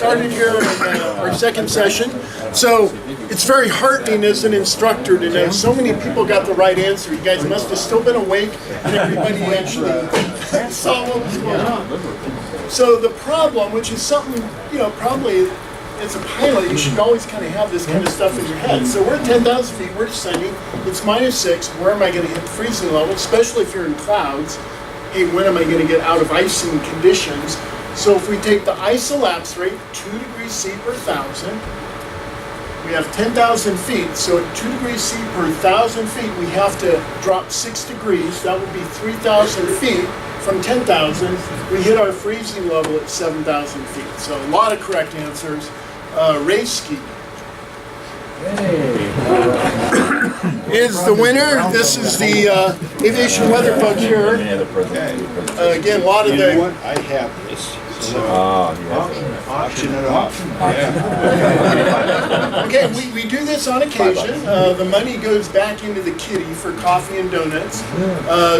started here in our second session. So it's very heartening as an instructor to know so many people got the right answer. You guys must have still been awake and everybody actually saw what was going on. So the problem, which is something, probably as a pilot, you should always kind of have this kind of stuff in your head. So we're at 10,000 feet, we're descending, it's -6. Where am I going to hit freezing level, especially if you're in clouds? Hey, when am I going to get out of icing conditions? So if we take the isolapse rate, 2 degrees C per 1,000, we have 10,000 feet. So at 2 degrees C per 1,000 feet, we have to drop 6 degrees. That would be 3,000 feet. From 10,000, we hit our freezing level at 7,000 feet. So a lot of correct answers. Race ski is the winner. This is the aviation weather book here. Again, a lot of the... I have this. So, auction it off. Okay, we do this on occasion. The money goes back into the kitty for coffee and donuts.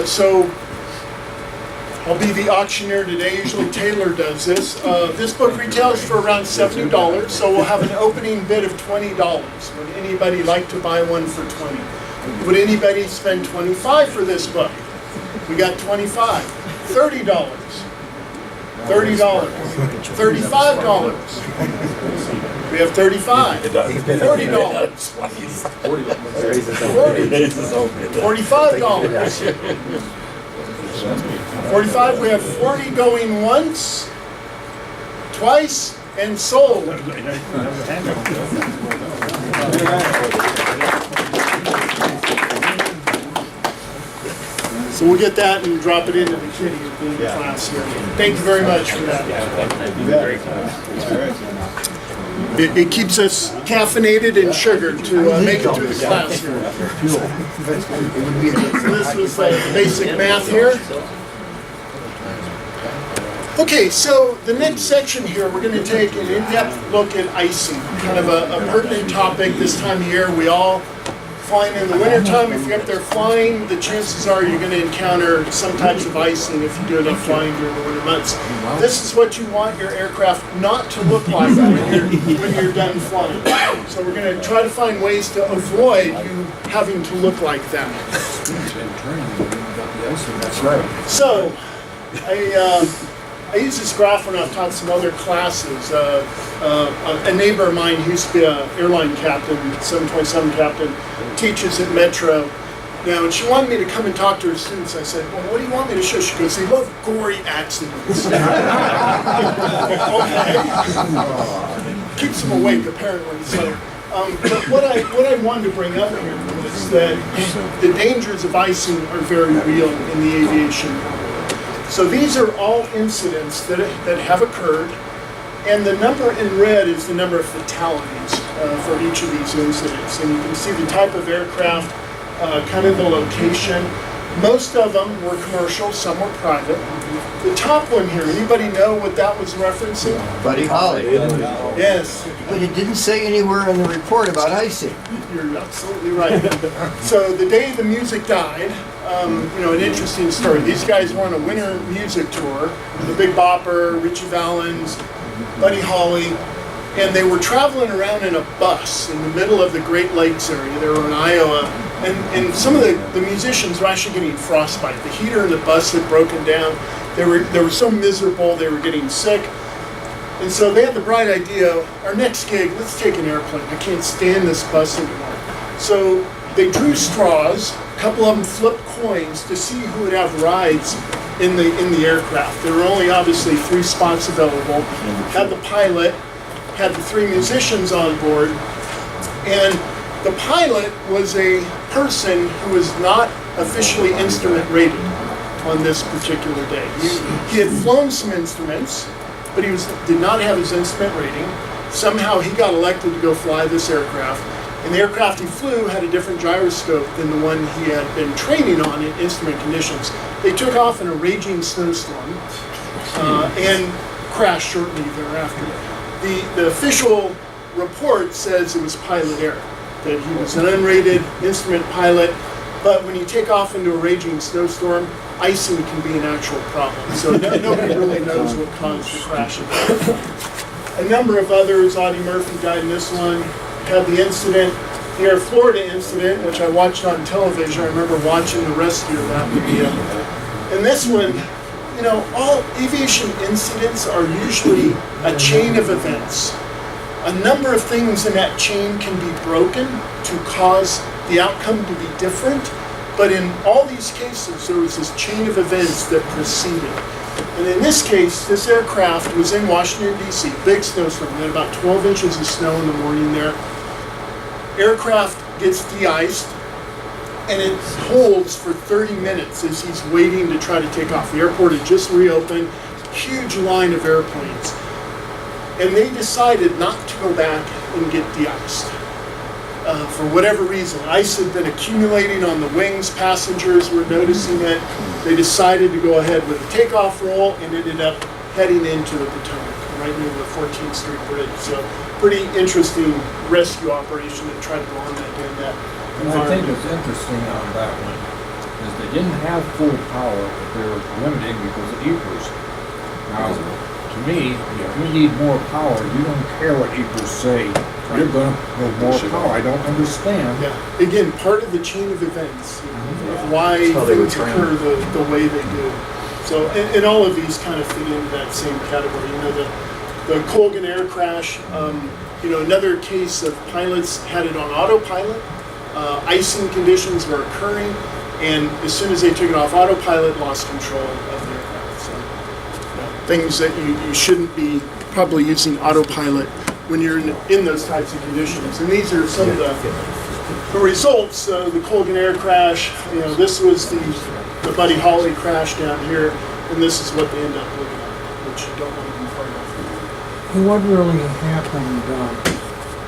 So I'll be the auctioneer today. Usually Taylor does this. This book retails for around $70, so we'll have an opening bid of $20. Would anybody like to buy one for $20? Would anybody spend $25 for this book? We got $25. $30. $30. $35. We have $35. $40. $45. 45, we have 40 going once, twice, and sold. So we'll get that and drop it into the kitty at the end of class here. Thank you very much for that. It keeps us caffeinated and sugared to make it through the class here. So this was basic math here. Okay, so the next section here, we're going to take an in-depth look at icing, kind of a pertinent topic this time of year. We all flying in the wintertime. If you're up there flying, the chances are you're going to encounter some types of icing if you do enough flying during the winter months. This is what you want your aircraft not to look like when you're done flying. So we're going to try to find ways to avoid you having to look like that. That's right. So, I use this graph when I've taught some other classes. A neighbor of mine who used to be an airline captain, 727 captain, teaches at Metro. Now, and she wanted me to come and talk to her students. I said, well, what do you want me to show? She goes, they love gory accidents. Okay. Keeps them awake, apparently. So, but what I wanted to bring up here was that the dangers of icing are very real in the aviation world. So these are all incidents that have occurred, and the number in red is the number of fatalities for each of these incidents. And you can see the type of aircraft, kind of the location. Most of them were commercial, some were private. The top one here, anybody know what that was referencing? Buddy Holly. Yes. But it didn't say anywhere in the report about icing. You're absolutely right. So the day the music died, an interesting story. These guys were on a winter music tour, the Big Bopper, Richie Valens, Buddy Holly, and they were traveling around in a bus in the middle of the Great Lakes area. They were in Iowa, and some of the musicians were actually getting frostbite. The heater in the bus had broken down. They were so miserable, they were getting sick. And so they had the bright idea, our next gig, let's take an airplane. I can't stand this bus anymore. So they drew straws, a couple of them flipped coins to see who would have rides in the aircraft. There were only obviously 3 spots available. Had the pilot, had the 3 musicians on board, and the pilot was a person who was not officially instrument rated on this particular day. He had flown some instruments, but he did not have his instrument rating. Somehow he got elected to go fly this aircraft, and the aircraft he flew had a different gyroscope than the one he had been training on in instrument conditions. They took off in a raging snowstorm and crashed shortly thereafter. The official report says it was pilot error, that he was an unrated instrument pilot, but when you take off into a raging snowstorm, icing can be an actual problem. So nobody really knows what caused the crash. A number of others. Audie Murphy died in this one. Had the incident, the Air Florida incident, which I watched on television. I remember watching the rescue of that video. And this one, you know, all aviation incidents are usually a chain of events. A number of things in that chain can be broken to cause the outcome to be different, but in all these cases, there was this chain of events that preceded. And in this case, this aircraft was in Washington, D.C., big snowstorm. We had about 12 inches of snow in the morning there. Aircraft gets de-iced, and it holds for 30 minutes as he's waiting to try to take off. The airport had just reopened, huge line of airplanes. And they decided not to go back and get de-iced. For whatever reason, ice had been accumulating on the wings. Passengers were noticing it. They decided to go ahead with a takeoff roll and ended up heading into the Potomac, right near the 14th Street Bridge. So, pretty interesting rescue operation that tried to go on that in that And I think it's interesting on that one, is they didn't have full power, but they were limiting because of EPRs. Now, to me, if you need more power, you don't care what EPRs say. You're going to have more power. I don't understand. Yeah. Again, part of the chain of events, of why things occur the way they do. So, and all of these kind of fit into that same category. You know, the Colgan air crash, you know, another case of pilots had it on autopilot. Icing conditions were occurring, and as soon as they took it off autopilot, lost control of the aircraft. So, you know, things that you shouldn't be probably using autopilot when you're in those types of conditions. And these are some of the results. The Colgan air crash, you know, this was the Buddy Holly crash down here, and this is what they end up looking at, which you don't want to be part of. And what really happened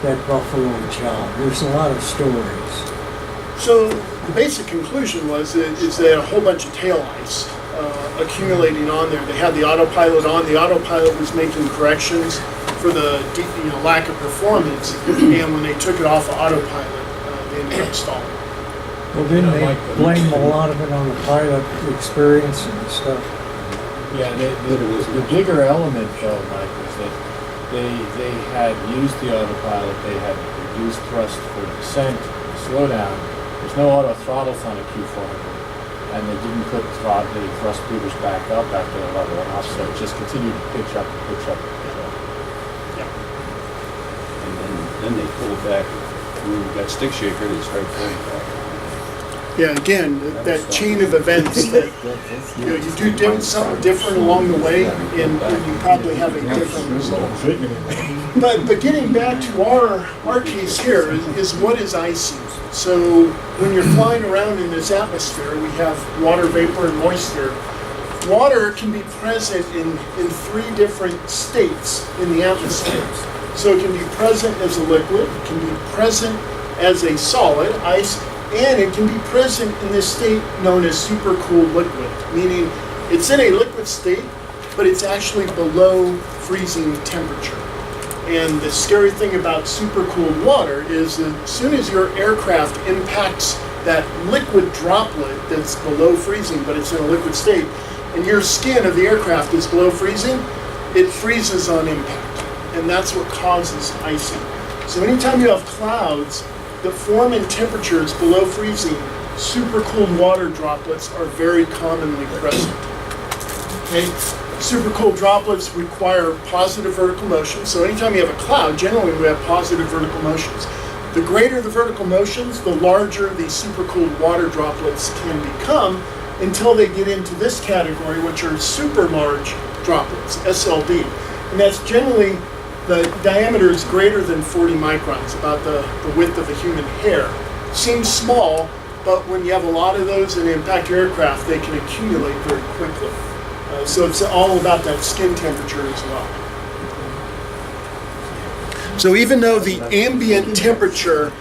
at Buffalo job? There's a lot of stories. So the basic conclusion was is that a whole bunch of tail ice accumulating on there. They had the autopilot on. The autopilot was making corrections for the lack of performance, and when they took it off of autopilot, they ended up stalling. Well, didn't they blame a lot of it on the pilot experience and stuff? Yeah, the bigger element, though, Mike, was that they had used the autopilot. They had reduced thrust for descent, slowdown. There's no auto throttles on a Q400, and they didn't put the thrust levers back up after the level off, so it just continued to pitch up and pitch up and pitch up. And then they pulled back through that stick shaker and it started pulling back. Yeah, again, that chain of events that you do something different along the way, and you probably have a different result. But getting back to our case here is what is icing. So when you're flying around in this atmosphere, we have water vapor and moisture. Water can be present in 3 different states in the atmosphere. So it can be present as a liquid, it can be present as a solid, ice, and it can be present in this state known as supercooled liquid, meaning it's in a liquid state, but it's actually below freezing temperature. And the scary thing about supercooled water is that as soon as your aircraft impacts that liquid droplet that's below freezing, but it's in a liquid state, and your skin of the aircraft is below freezing, it freezes on impact. And that's what causes icing. So anytime you have clouds that form in temperatures below freezing, supercooled water droplets are very commonly present. Okay? Supercooled droplets require positive vertical motion. So anytime you have a cloud, generally we have positive vertical motions. The greater the vertical motions, the larger the supercooled water droplets can become until they get into this category, which are super large droplets, SLD. And that's generally, the diameter is greater than 40 microns, about the width of a human hair. Seems small, but when you have a lot of those and impact your aircraft, they can accumulate very quickly. So it's all about that skin temperature as well. So even though the ambient temperature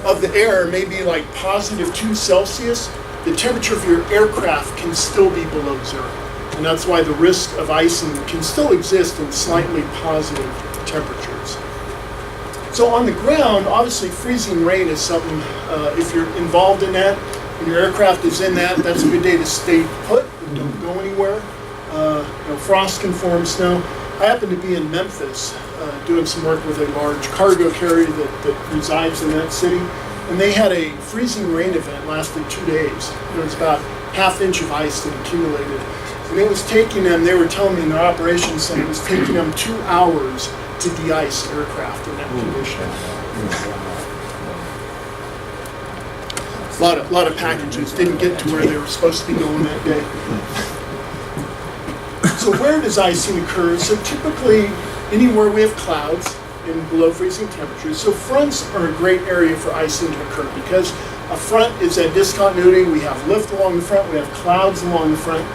of the air may be like +2 Celsius, the temperature of your aircraft can still be below 0. And that's why the risk of icing can still exist in slightly positive temperatures. So on the ground, obviously freezing rain is something, if you're involved in that, and your aircraft is in that, that's a good day to stay put and don't go anywhere. Frost can form snow. I happened to be in Memphis doing some work with a large cargo carrier that resides in that city. And they had a freezing rain event, lasted 2 days. There was about ½ inch of ice that accumulated. And it was taking them, they were telling me in their operations center, it was taking them 2 hours to de-ice aircraft in that condition. A lot of packages didn't get to where they were supposed to be going that day. So where does icing occur? So typically anywhere we have clouds and below freezing temperatures. So fronts are a great area for icing to occur because a front is at discontinuity. We have lift along the front. We have clouds along the front.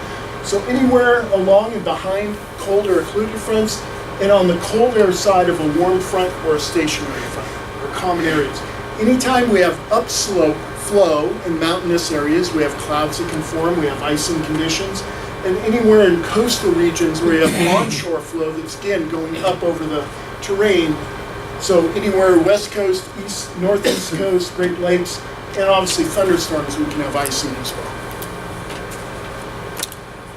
So anywhere along and behind cold or occluded fronts and on the cold air side of a warm front or a stationary front are common areas. Anytime we have upslope flow in mountainous areas, we have clouds that can form, we have icing conditions. And anywhere in coastal regions where you have onshore flow that's again going up over the terrain. So anywhere west coast, east, northeast coast, Great Lakes, and obviously thunderstorms, we can have icing as well.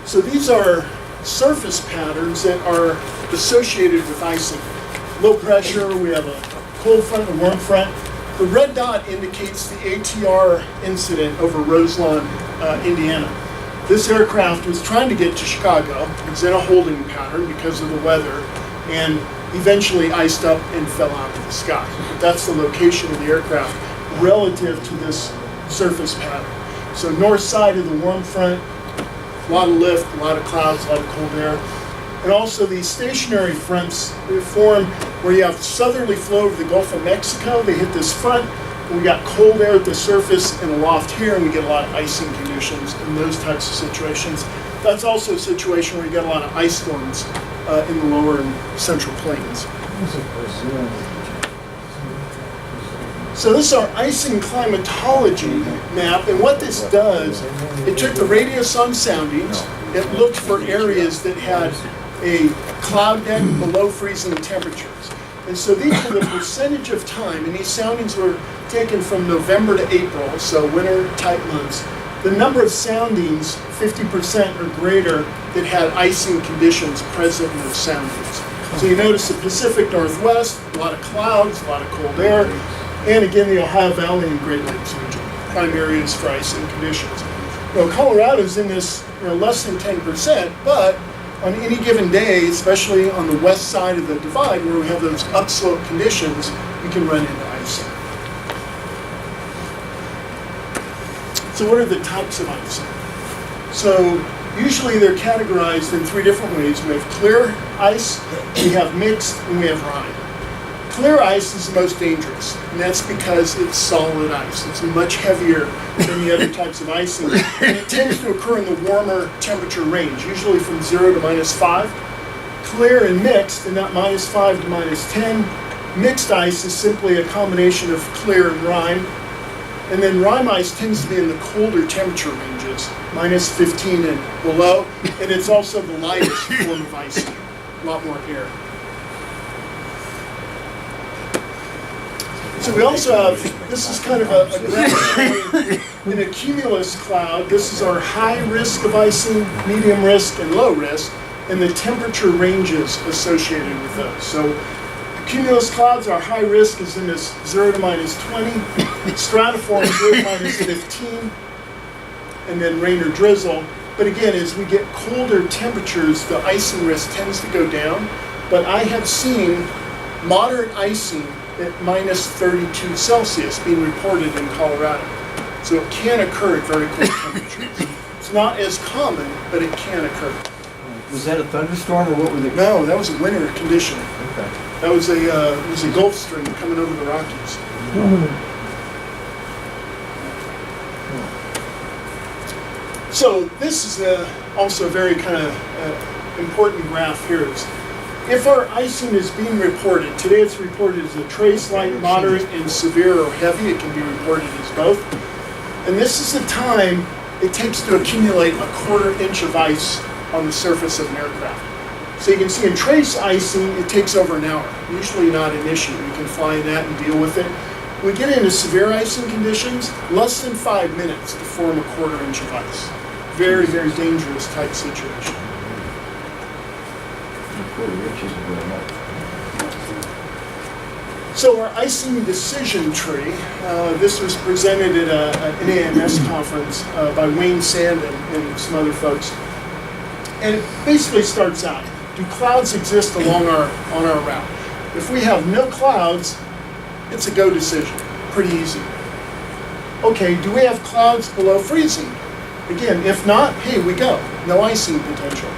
So these are surface patterns that are associated with icing. Low pressure, we have a cold front and a warm front. The red dot indicates the ATR incident over Roselawn, Indiana. This aircraft was trying to get to Chicago. It was in a holding pattern because of the weather and eventually iced up and fell out of the sky. But that's the location of the aircraft relative to this surface pattern. So north side of the warm front, a lot of lift, a lot of clouds, a lot of cold air. And also these stationary fronts form where you have southerly flow over the Gulf of Mexico. They hit this front. We got cold air at the surface and aloft here, and we get a lot of icing conditions in those types of situations. That's also a situation where you get a lot of ice storms in the lower and central plains. So this is our icing climatology map, and what this does, it took the radius on soundings, it looked for areas that had a cloud deck below freezing temperatures. And so these are the percentage of time, and these soundings were taken from November to April, so winter type months. The number of soundings, 50% or greater, that had icing conditions present in those soundings. So you notice the Pacific Northwest, a lot of clouds, a lot of cold air, and again the Ohio Valley and Great Lakes region, prime areas for icing conditions. Well, Colorado's in this less than 10%, but on any given day, especially on the west side of the divide where we have those upslope conditions, we can run into icing. So what are the types of icing? So usually they're categorized in 3 different ways. We have clear ice, we have mixed, and we have rime. Clear ice is the most dangerous, and that's because it's solid ice. It's much heavier than the other types of icing, and it tends to occur in the warmer temperature range, usually from 0 to -5. Clear and mixed, in that -5 to -10. Mixed ice is simply a combination of clear and rime, and then rime ice tends to be in the colder temperature ranges, -15 and below, and it's also the lightest form of icing, a lot more air. So we also have, this is kind of a graph showing in a cumulus cloud. This is our high risk of icing, medium risk, and low risk, and the temperature ranges associated with those. So cumulus clouds, our high risk is in this 0 to -20, stratiform 0 to -15, and then rain or drizzle. But again, as we get colder temperatures, the icing risk tends to go down. But I have seen moderate icing at -32 Celsius being reported in Colorado. So it can occur at very cold temperatures. It's not as common, but it can occur. Was that a thunderstorm or what was it? No, that was a winter condition. Okay. That was it was a Gulf Stream coming over the Rockies. So this is also a very kind of important graph here. If our icing is being reported, today it's reported as a trace, light, moderate, and severe or heavy. It can be reported as both. And this is the time it takes to accumulate a 1/4 inch of ice on the surface of an aircraft. So you can see in trace icing, it takes over an hour. Usually not an issue. We can fly in that and deal with it. We get into severe icing conditions, less than 5 minutes to form a 1/4 inch of ice. Very, very dangerous type situation. So our icing decision tree, this was presented at an AMS conference by Wayne Sandin and some other folks. And it basically starts out, do clouds exist on our route? If we have no clouds, it's a go decision, pretty easy. Okay, do we have clouds below freezing? Again, if not, hey, we go, no icing potential.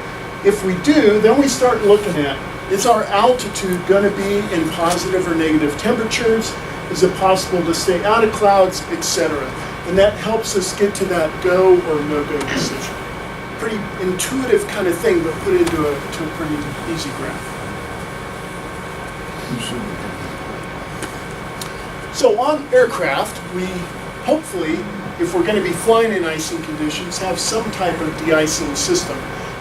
If we do, then we start looking at, is our altitude going to be in positive or negative temperatures? Is it possible to stay out of clouds, etc.? And that helps us get to that go or no-go decision. Pretty intuitive kind of thing, but put it into a pretty easy graph. So on aircraft, we hopefully, if we're going to be flying in icing conditions, have some type of de-icing system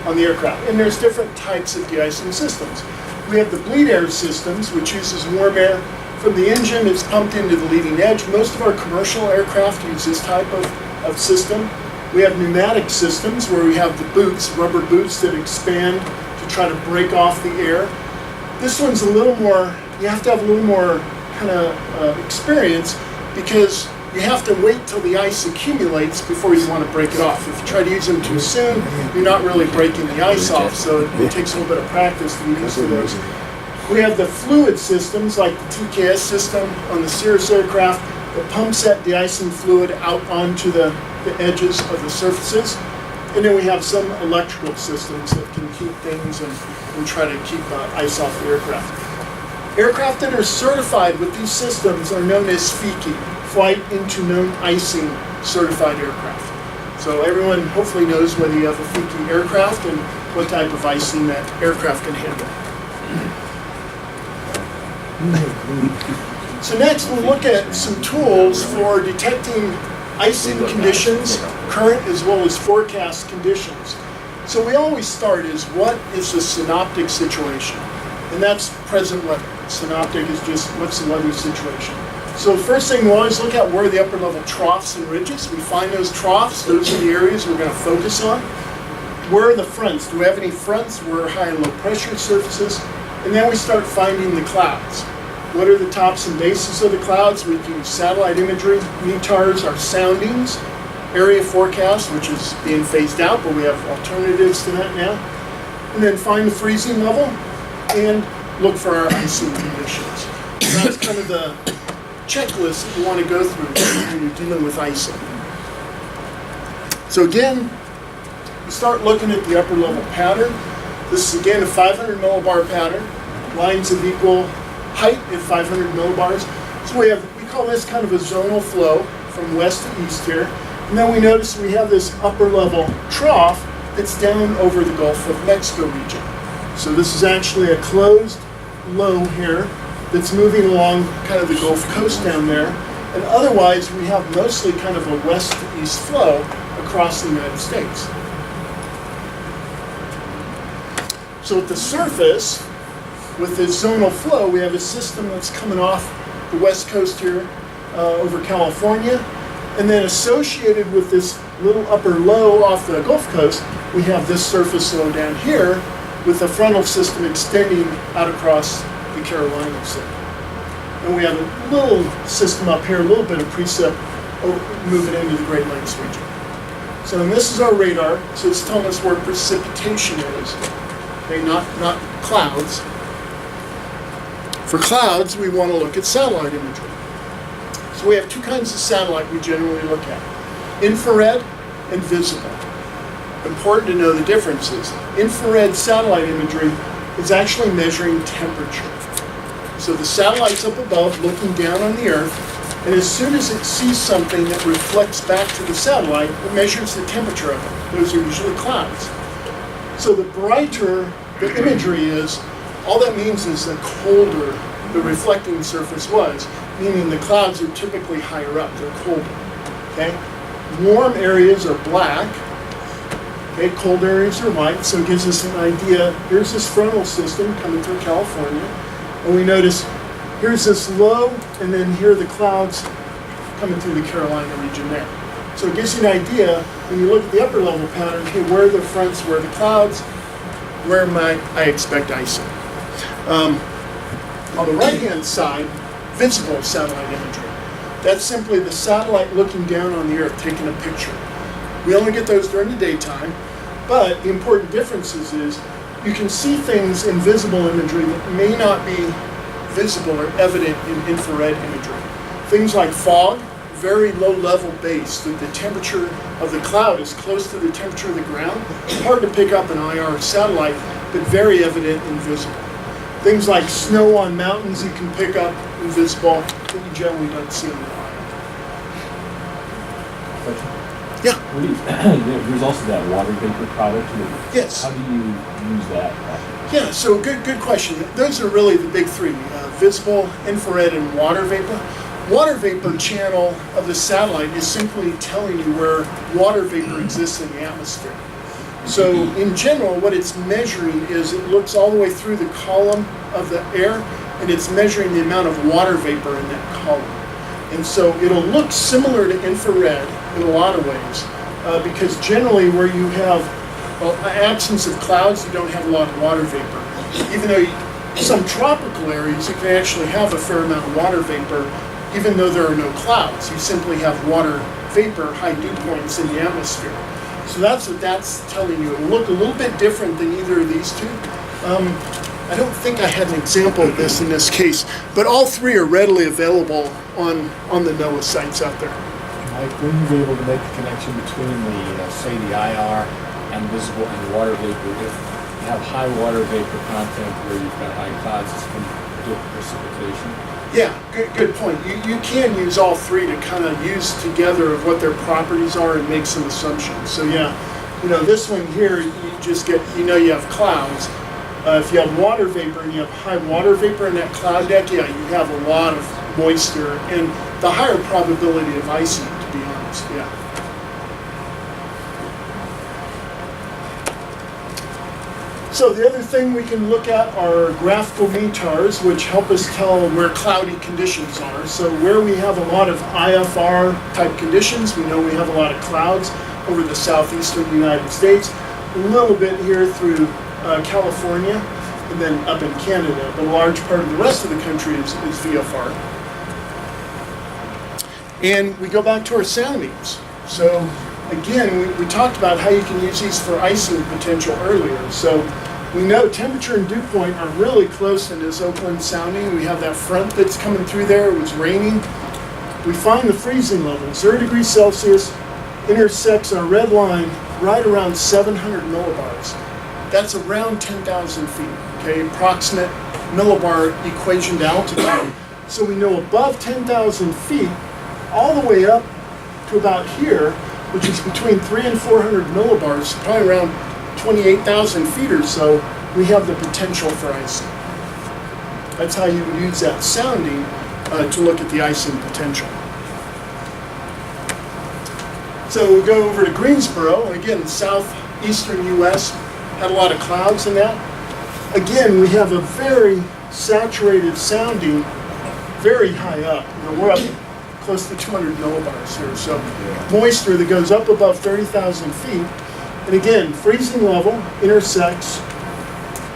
on the aircraft. And there's different types of de-icing systems. We have the bleed air systems, which uses warm air from the engine. It's pumped into the leading edge. Most of our commercial aircraft use this type of system. We have pneumatic systems where we have the boots, rubber boots that expand to try to break off the air. This one's a little more, you have to have a little more kind of experience because you have to wait till the ice accumulates before you want to break it off. If you try to use them too soon, you're not really breaking the ice off, so it takes a little bit of practice to get used to those. We have the fluid systems like the TKS system on the Cirrus aircraft that pumps that de-icing fluid out onto the edges of the surfaces. And then we have some electrical systems that can keep things and try to keep ice off the aircraft. Aircraft that are certified with these systems are known as FICI, Flight into Known Icing Certified Aircraft. So everyone hopefully knows whether you have a FICI aircraft and what type of icing that aircraft can handle. So next we'll look at some tools for detecting icing conditions, current as well as forecast conditions. So we always start is what is the synoptic situation? And that's present weather. Synoptic is just what's the weather situation. So the first thing we always look at, where are the upper level troughs and ridges? We find those troughs, those are the areas we're going to focus on. Where are the fronts? Do we have any fronts? Where are high and low pressure surfaces? And then we start finding the clouds. What are the tops and bases of the clouds? We can use satellite imagery. METARs are soundings, area forecast, which is being phased out, but we have alternatives to that now. And then find the freezing level and look for our icing conditions. And that's kind of the checklist that you want to go through when you're dealing with icing. So again, we start looking at the upper level pattern. This is again a 500 millibar pattern, lines of equal height at 500 millibars. So we call this kind of a zonal flow from west to east here. And then we notice we have this upper level trough that's down over the Gulf of Mexico region. So this is actually a closed low here that's moving along kind of the Gulf Coast down there. And otherwise we have mostly kind of a west to east flow across the United States. So at the surface, with this zonal flow, we have a system that's coming off the west coast here over California. And then associated with this little upper low off the Gulf Coast, we have this surface low down here with a frontal system extending out across the Carolinas. And we have a little system up here, a little bit of precip moving into the Great Lakes region. So and this is our radar, so it's telling us where precipitation is, okay, not clouds. For clouds, we want to look at satellite imagery. So we have two kinds of satellite we generally look at, infrared and visible. Important to know the differences. Infrared satellite imagery is actually measuring temperature. So the satellite's up above looking down on the Earth, and as soon as it sees something that reflects back to the satellite, it measures the temperature of it. Those are usually clouds. So the brighter the imagery is, all that means is the colder the reflecting surface was, meaning the clouds are typically higher up, they're colder. Okay? Warm areas are black, okay, cold areas are white, so it gives us an idea. Here's this frontal system coming through California, and we notice here's this low, and then here are the clouds coming through the Carolina region there. So it gives you an idea, when you look at the upper level pattern, okay, where are the fronts, where are the clouds, where might I expect icing? On the right-hand side, visible satellite imagery. That's simply the satellite looking down on the Earth, taking a picture. We only get those during the daytime, but the important difference is you can see things in visible imagery that may not be visible or evident in infrared imagery. Things like fog, very low level base, that the temperature of the cloud is close to the temperature of the ground. Hard to pick up an IR satellite, but very evident and visible. Things like snow on mountains you can pick up invisible that you generally don't see on the IR. Yeah. What do you, there's also that water vapor product. Yes. How do you use that? Yeah, so good question. Those are really the big three, visible, infrared, and water vapor. Water vapor channel of the satellite is simply telling you where water vapor exists in the atmosphere. So in general, what it's measuring is it looks all the way through the column of the air, and it's measuring the amount of water vapor in that column. And so it'll look similar to infrared in a lot of ways, because generally where you have absence of clouds, you don't have a lot of water vapor. Even though some tropical areas, you can actually have a fair amount of water vapor, even though there are no clouds. You simply have water vapor, high dew points in the atmosphere. So that's what that's telling you. It'll look a little bit different than either of these two. I don't think I had an example of this in this case, but all three are readily available on the NOAA sites out there. Mike, will you be able to make the connection between the, say, the IR and visible and water vapor? If you have high water vapor content where you've got high clouds, it's going to predict precipitation. Yeah, good point. You can use all three to kind of use together of what their properties are and make some assumptions. So yeah, this one here, you just get, you have clouds. If you have water vapor and you have high water vapor in that cloud deck, yeah, you have a lot of moisture and the higher probability of icing, to be honest, yeah. So the other thing we can look at are graphical METARs, which help us tell where cloudy conditions are. So where we have a lot of IFR type conditions, we know we have a lot of clouds over the southeastern United States, a little bit here through California, and then up in Canada, but a large part of the rest of the country is VFR. And we go back to our soundings. So again, we talked about how you can use these for icing potential earlier. So we know temperature and dew point are really close in this Oakland sounding. We have that front that's coming through there. It was raining. We find the freezing level, 0 degrees Celsius, intersects our red line right around 700 millibars. That's around 10,000 feet, okay? Approximate millibar equation to altitude. So we know above 10,000 feet, all the way up to about here, which is between 300 and 400 millibars, probably around 28,000 feet or so, we have the potential for icing. That's how you would use that sounding to look at the icing potential. So we go over to Greensboro, again, southeastern U.S., had a lot of clouds in that. Again, we have a very saturated sounding, very high up. We're up close to 200 millibars here. So moisture that goes up above 30,000 feet. And again, freezing level intersects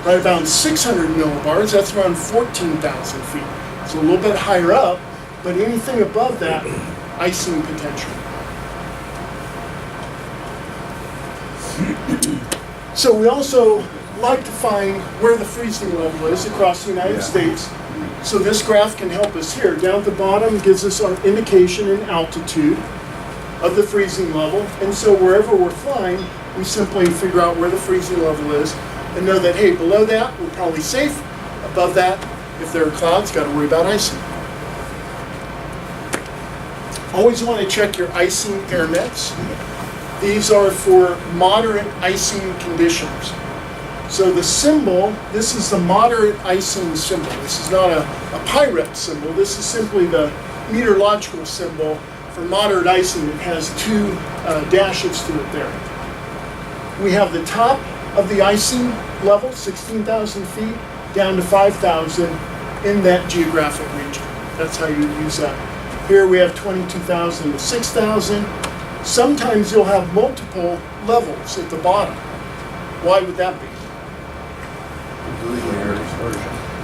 right about 600 millibars. That's around 14,000 feet. So a little bit higher up, but anything above that, icing potential. So we also like to find where the freezing level is across the United States. So this graph can help us here. Down at the bottom gives us our indication in altitude of the freezing level. And so wherever we're flying, we simply figure out where the freezing level is and know that, hey, below that, we're probably safe. Above that, if there are clouds, got to worry about icing. Always want to check your icing air nets. These are for moderate icing conditions. So the symbol, this is the moderate icing symbol. This is not a pirate symbol. This is simply the meteorological symbol for moderate icing. It has two dashes to it there. We have the top of the icing level, 16,000 feet, down to 5,000 in that geographic region. That's how you use that. Here we have 22,000 to 6,000. Sometimes you'll have multiple levels at the bottom. Why would that be?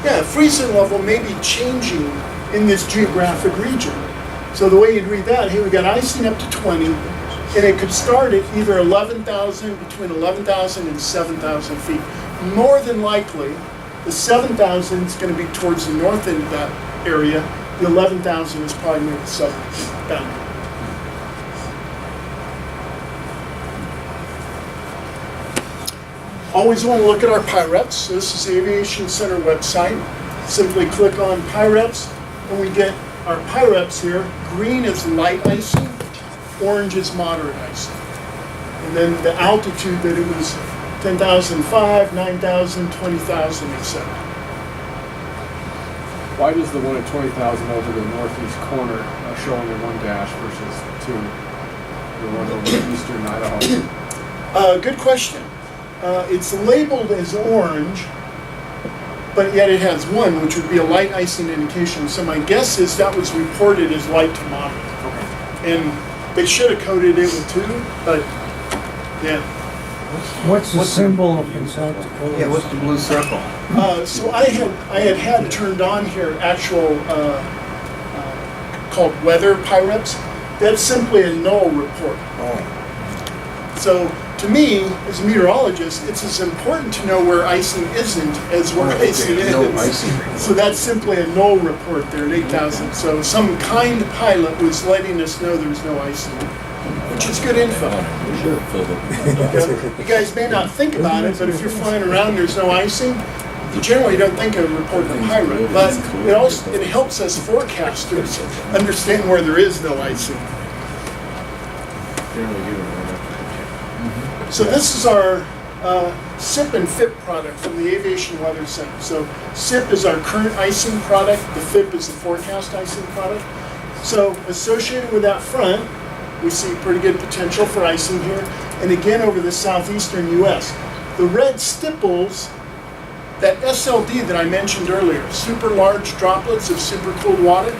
Yeah, freezing level may be changing in this geographic region. So the way you'd read that, hey, we got icing up to 20, and it could start at either 11,000, between 11,000 and 7,000 feet. More than likely, the 7,000 is going to be towards the north end of that area. The 11,000 is probably near the southern boundary. Always want to look at our PIREPs. So this is the Aviation Center website. Simply click on PIREPs, and we get our PIREPs here. Green is light icing, orange is moderate icing. And then the altitude that it was 10,005, 9,000, 20,000, etc. Why does the one at 20,000 over the northeast corner showing in one dash versus two? The one over eastern Idaho? Good question. It's labeled as orange, but yet it has one, which would be a light icing indication. So my guess is that was reported as light to moderate. Okay. And they should have coded it with 2, but yeah. What's the symbol in South Dakota? Yeah, what's the blue circle? So I had turned on here actual called weather PIREPs. That's simply a null report. Oh. So to me, as a meteorologist, it's as important to know where icing isn't as where icing is. No icing. So that's simply a null report there at 8,000. So some kind pilot was letting us know there's no icing, which is good info. You guys may not think about it, but if you're flying around and there's no icing, you generally don't think of reporting a pirate. But it helps us forecasters understand where there is no icing. So this is our SIP and FIP product from the Aviation Weather Center. So SIP is our current icing product, the FIP is the forecast icing product. So associated with that front, we see pretty good potential for icing here. And again, over the southeastern US. The red stipples, that SLD that I mentioned earlier, super large droplets of supercooled water,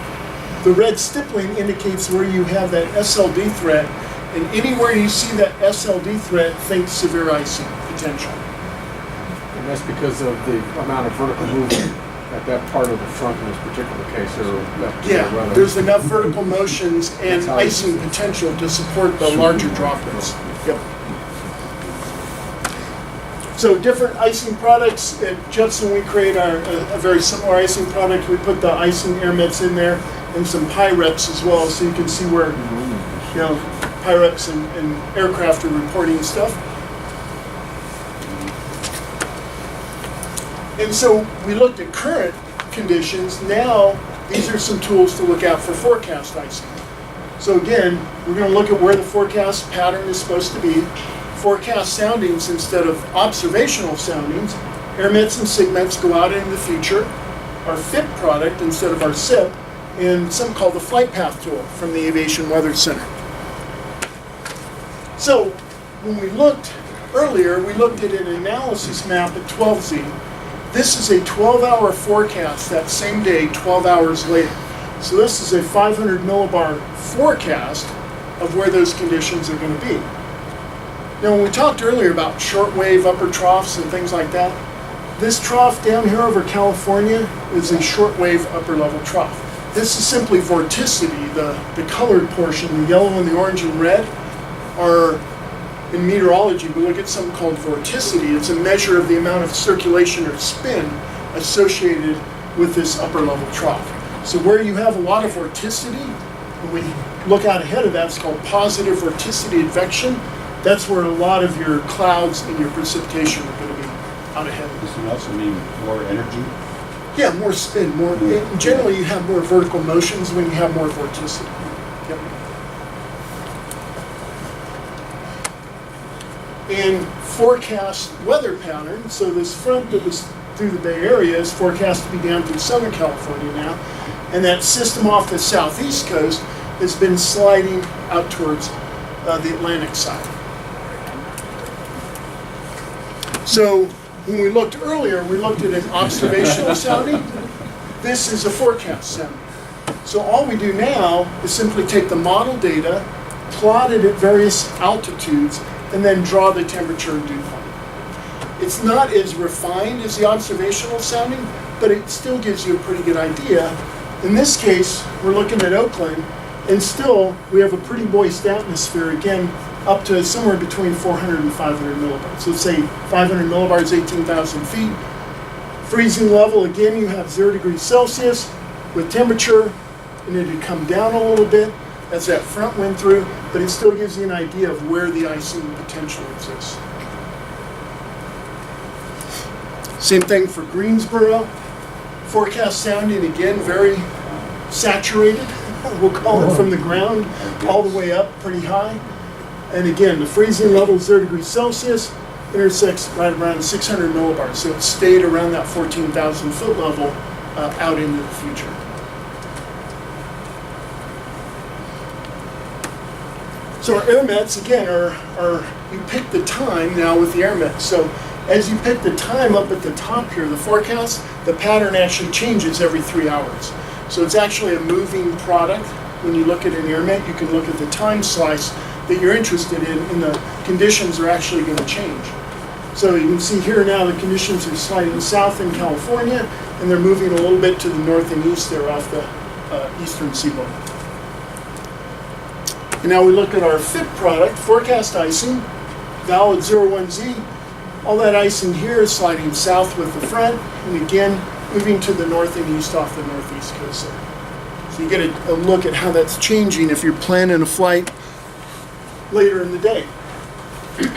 the red stippling indicates where you have that SLD threat. And anywhere you see that SLD threat, think severe icing potential. And that's because of the amount of vertical movement at that part of the front in this particular case, or that particular Yeah, weather. there's enough vertical motions and That's how icing potential to support the larger droplets. Yep. So different icing products. At Judson, we create a very similar icing product. We put the icing air mets in there and some PIREPs as well, so you can see where, PIREPs and aircraft are reporting stuff. And so we looked at current conditions. Now, these are some tools to look out for forecast icing. So again, we're going to look at where the forecast pattern is supposed to be. Forecast soundings instead of observational soundings. Airmets and SIGMETs go out into the future. Our FIP product instead of our SIP, and some called the flight path tool from the Aviation Weather Center. So when we looked earlier, we looked at an analysis map at 12Z. This is a 12-hour forecast that same day, 12 hours later. So this is a 500 millibar forecast of where those conditions are going to be. Now when we talked earlier about shortwave upper troughs and things like that, this trough down here over California is a shortwave upper level trough. This is simply vorticity, the colored portion, the yellow and the orange and red, are in meteorology, we look at something called vorticity. It's a measure of the amount of circulation or spin associated with this upper level trough. So where you have a lot of vorticity, when we look out ahead of that, it's called positive vorticity advection. That's where a lot of your clouds and your precipitation are going to be out ahead. Does it also mean more energy? Yeah, more spin, more. Generally, you have more vertical motions when you have more vorticity. Yep. And forecast weather pattern. So this front that was through the Bay Area is forecast to be down through Southern California now. And that system off the southeast coast has been sliding out towards the Atlantic side. So when we looked earlier, we looked at an observational sounding. This is a forecast sounding. So all we do now is simply take the model data, plot it at various altitudes, and then draw the temperature and dew point. It's not as refined as the observational sounding, but it still gives you a pretty good idea In this case, we're looking at Oakland, and still we have a pretty moist atmosphere, again, up to somewhere between 400 and 500 millibars. Let's say 500 millibars, 18,000 feet. Freezing level, again, you have 0 degrees Celsius with temperature, and it had come down a little bit as that front went through, but it still gives you an idea of where the icing potential exists. Same thing for Greensboro. Forecast sounding, again, very saturated, we'll call it, from the ground all the way up pretty high. And again, the freezing level is 0 degrees Celsius, intersects right around 600 millibars. So it stayed around that 14,000 foot level out into the future. So our air mets, again, are you pick the time now with the air mets. So as you pick the time up at the top here, the forecast, the pattern actually changes every 3 hours. So it's actually a moving product. When you look at an air met, you can look at the time slice that you're interested in, and the conditions are actually going to change. So you can see here now the conditions are sliding south in California, and they're moving a little bit to the north and east there off the eastern seaboard. And now we look at our FIP product, forecast icing, valid 01Z. All that icing here is sliding south with the front, and again, moving to the north and east off the northeast coast there. So you get a look at how that's changing if you're planning a flight later in the day.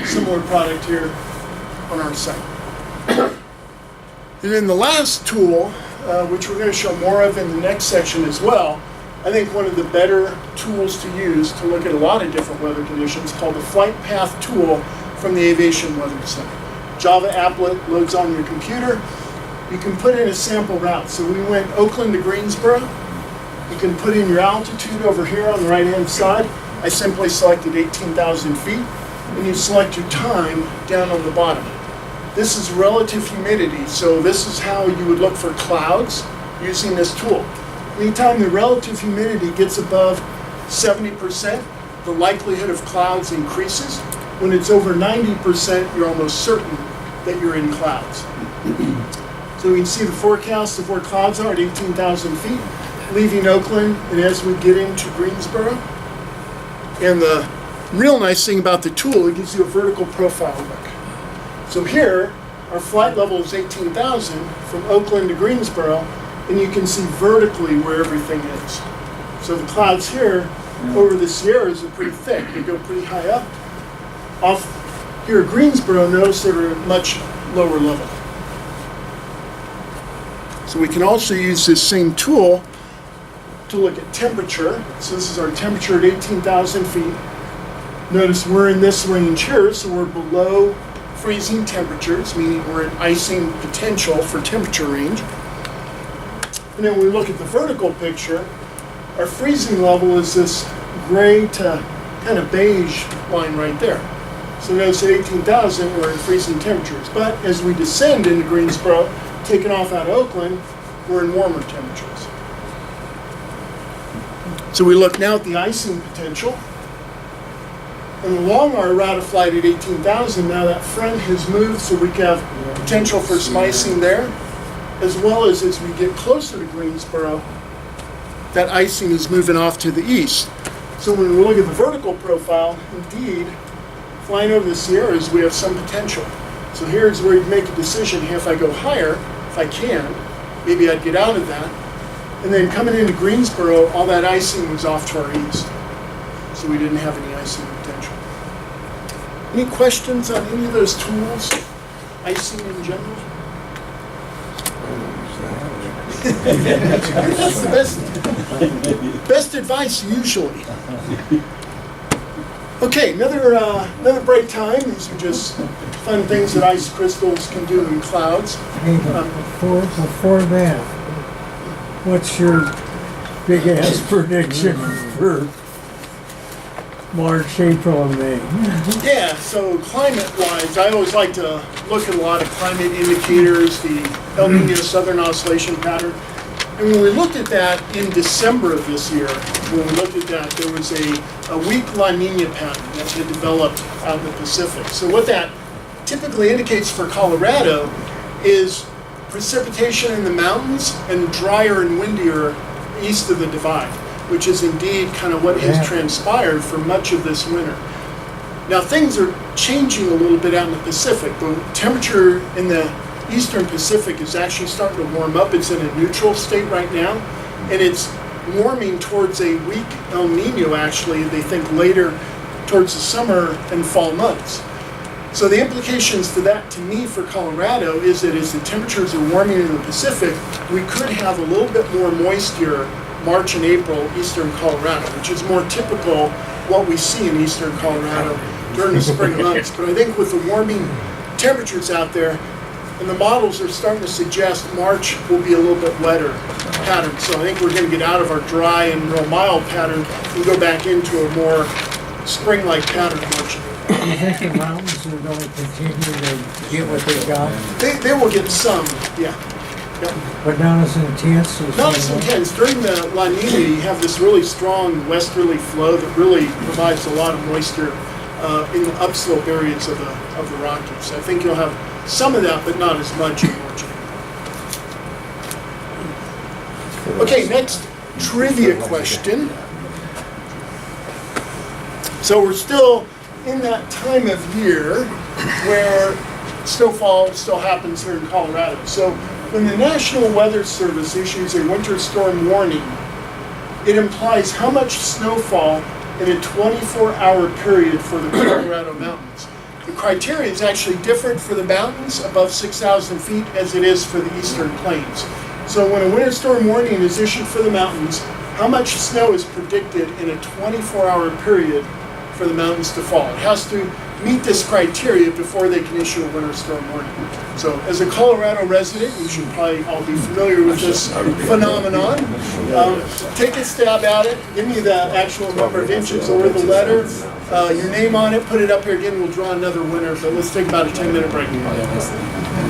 Similar product here on our site. And then the last tool, which we're going to show more of in the next section as well, I think one of the better tools to use to look at a lot of different weather conditions, called the Flight Path tool from the Aviation Weather Center. Java applet loads on your computer. You can put in a sample route. So we went Oakland to Greensboro. You can put in your altitude over here on the right-hand side. I simply selected 18,000 feet, and you select your time down on the bottom. This is relative humidity, so this is how you would look for clouds using this tool. Anytime the relative humidity gets above 70%, the likelihood of clouds increases. When it's over 90%, you're almost certain that you're in clouds. So we can see the forecast of where clouds are at 18,000 feet, leaving Oakland, and as we get into Greensboro. And the real nice thing about the tool, it gives you a vertical profile look. So here, our flight level is 18,000 from Oakland to Greensboro, and you can see vertically where everything is. So the clouds here over the Sierras are pretty thick. They go pretty high up. Off here at Greensboro, notice they're at much lower level. So we can also use this same tool to look at temperature. So this is our temperature at 18,000 feet. Notice we're in this range here, so we're below freezing temperatures, meaning we're in icing potential for temperature range. And then when we look at the vertical picture, our freezing level is this gray to kind of beige line right there. So notice at 18,000, we're in freezing temperatures. But as we descend into Greensboro, taking off out of Oakland, we're in warmer temperatures. So we look now at the icing potential. And along our route of flight at 18,000, now that front has moved, so we have potential for some icing there, as well as we get closer to Greensboro, that icing is moving off to the east. So when we look at the vertical profile, indeed, flying over the Sierras, we have some potential. So here's where you make a decision, hey, if I go higher, if I can, maybe I'd get out of that. And then coming into Greensboro, all that icing was off to our east. So we didn't have any icing potential. Any questions on any of those tools? Icing in general? That's the best advice usually. Okay, another break time. These are just fun things that ice crystals can do in clouds. Hey, before that, what's your big ass prediction for March, April, and May? Yeah, so climate-wise, I always like to look at a lot of climate indicators, the El Nino Southern Oscillation Pattern. And when we looked at that in December of this year, when we looked at that, there was a weak La Nina pattern that had developed out in the Pacific. So what that typically indicates for Colorado is precipitation in the mountains and drier and windier east of the divide, which is indeed kind of what has Yeah. transpired for much of this winter. Now things are changing a little bit out in the Pacific. The temperature in the eastern Pacific is actually starting to warm up. It's in a neutral state right now, and it's warming towards a weak El Nino actually, they think later towards the summer and fall months. So the implications to that, to me, for Colorado is that as the temperatures are warming in the Pacific, we could have a little bit more moisture March and April, eastern Colorado, which is more typical what we see in eastern Colorado during the spring months. But I think with the warming temperatures out there, and the models are starting to suggest March will be a little bit wetter pattern. So I think we're going to get out of our dry and real mild pattern and go back into a more spring-like pattern March and April. Do you think the mountains are going to continue to get what they got? They will get some, yeah. Yep. But not as intense as... Not as intense. During the La Nina, you have this really strong westerly flow that really provides a lot of moisture in the upslope areas of the Rockies. I think you'll have some of that, but not as much in March. Okay, next trivia question. So we're still in that time of year where snowfall still happens here in Colorado. So when the National Weather Service issues a winter storm warning, it implies how much snowfall in a 24-hour period for the Colorado mountains. The criteria is actually different for the mountains above 6,000 feet as it is for the eastern plains. So when a winter storm warning is issued for the mountains, how much snow is predicted in a 24-hour period for the mountains to fall? It has to meet this criteria before they can issue a winter storm warning. So as a Colorado resident, you should probably all be familiar with this phenomenon. Take a stab at it, give me the actual number of inches or the letter, your name on it, put it up here again, we'll draw another winner, but let's take about a 10-minute break.